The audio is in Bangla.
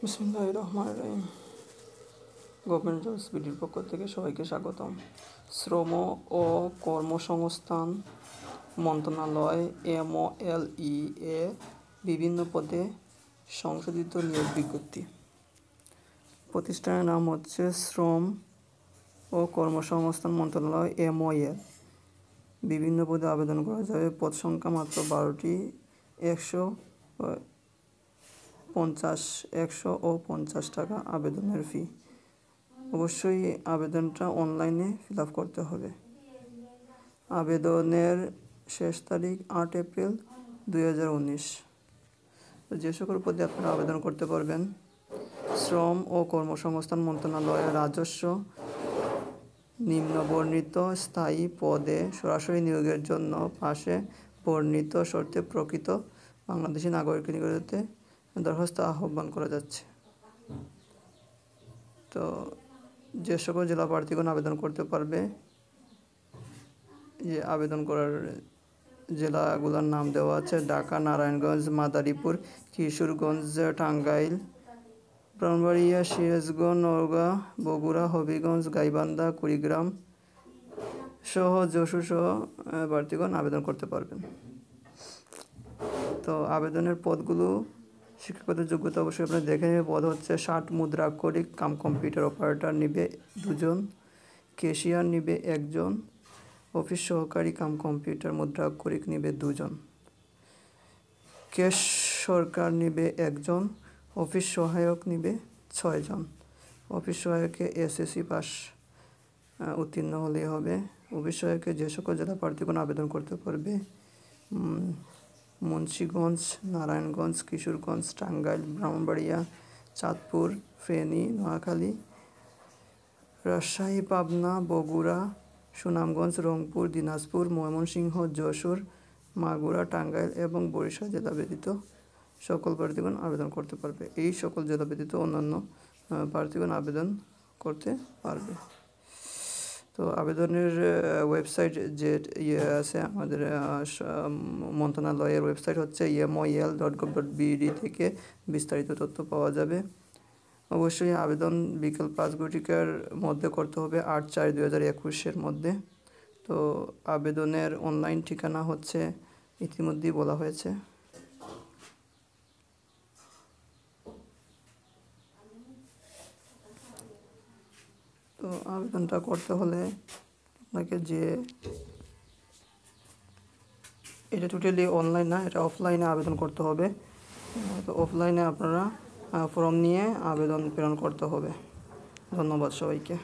বিসমিল্লাহির রহমানির রহিম। গভর্নমেন্ট জবস বিডির পক্ষ থেকে সবাইকে স্বাগতম। শ্রম ও কর্মসংস্থান মন্ত্রণালয় MOLE এ বিভিন্ন পদে সংশোধিত নিয়োগ বিজ্ঞপ্তি। প্রতিষ্ঠানের নাম হচ্ছে শ্রম ও কর্মসংস্থান মন্ত্রণালয় MOL। বিভিন্ন পদে আবেদন করা যাবে। পদ সংখ্যা মাত্র 12টি। 150 টাকা আবেদনের ফি। অবশ্যই আবেদনটা অনলাইনে ফিল আপ করতে হবে। আবেদনের শেষ তারিখ 8 এপ্রিল 2019। যে সকল পদে আপনারা আবেদন করতে পারবেন: শ্রম ও কর্মসংস্থান মন্ত্রণালয়ের রাজস্ব নিম্নবর্ণিত স্থায়ী পদে সরাসরি নিয়োগের জন্য পাশে বর্ণিত শর্তে প্রকৃত বাংলাদেশি নাগরিকের নিকটতে দরখাস্ত আহ্বান করা যাচ্ছে। তো যে সকল জেলা প্রার্থীগণ আবেদন করতে পারবে, যে আবেদন করার জেলাগুলোর নাম দেওয়া আছে: ঢাকা, নারায়ণগঞ্জ, মাদারীপুর, কিশোরগঞ্জ, টাঙ্গাইল, ব্রাহ্মণবাড়িয়া, সিরাজগঞ্জ, নওগাঁ, বগুড়া, হবিগঞ্জ, গাইবান্ধা, কুড়িগ্রাম সহ যশোর সহ প্রার্থীগণ আবেদন করতে পারবেন। তো আবেদনের পদগুলো, শিক্ষাগত যোগ্যতা অবশ্যই আপনারা দেখে নেবেন। পদ হচ্ছে 60 মুদ্রাক্ষরিক কাম কম্পিউটার অপারেটর নিবে 2 জন, ক্যাশিয়ার নিবে 1 জন, অফিস সহকারী কাম কম্পিউটার মুদ্রাক্ষরিক নিবে 2 জন, ক্যাশ সরকার নিবে 1 জন, অফিস সহায়ক নিবে 6 জন। অফিস সহায়কে SSC পাস উত্তীর্ণ হলেই হবে। অফিস সহায়কে যে সকল জেলা প্রার্থীগণ আবেদন করতে পারবে: মুন্সিগঞ্জ, নারায়ণগঞ্জ, কিশোরগঞ্জ, টাঙ্গাইল, ব্রাহ্মণবাড়িয়া, চাঁদপুর, ফেনী, নোয়াখালী, রাজশাহী, পাবনা, বগুড়া, সুনামগঞ্জ, রংপুর, দিনাজপুর, ময়মনসিংহ, যশোর, মাগুরা, টাঙ্গাইল এবং বরিশাল জেলা ব্যতীত সকল প্রার্থীগণ আবেদন করতে পারবে। এই সকল জেলা ব্যতীত অন্যান্য প্রার্থীগণ আবেদন করতে পারবে। তো আবেদনের ওয়েবসাইট যে আছে আমাদের মন্ত্রণালয়ের ওয়েবসাইট হচ্ছে mol.gov.bd থেকে বিস্তারিত তথ্য পাওয়া যাবে। অবশ্যই আবেদন বিকেল 5 মধ্যে করতে হবে, 8/4/2021 মধ্যে। তো আবেদনের অনলাইন ঠিকানা হচ্ছে ইতিমধ্যেই বলা হয়েছে। তো আবেদনটা করতে হলে আপনাকে এটা টোটালি অনলাইন না, এটা অফলাইনে আবেদন করতে হবে। তো অফলাইনে আপনারা ফর্ম নিয়ে আবেদন প্রেরণ করতে হবে। ধন্যবাদ সবাইকে।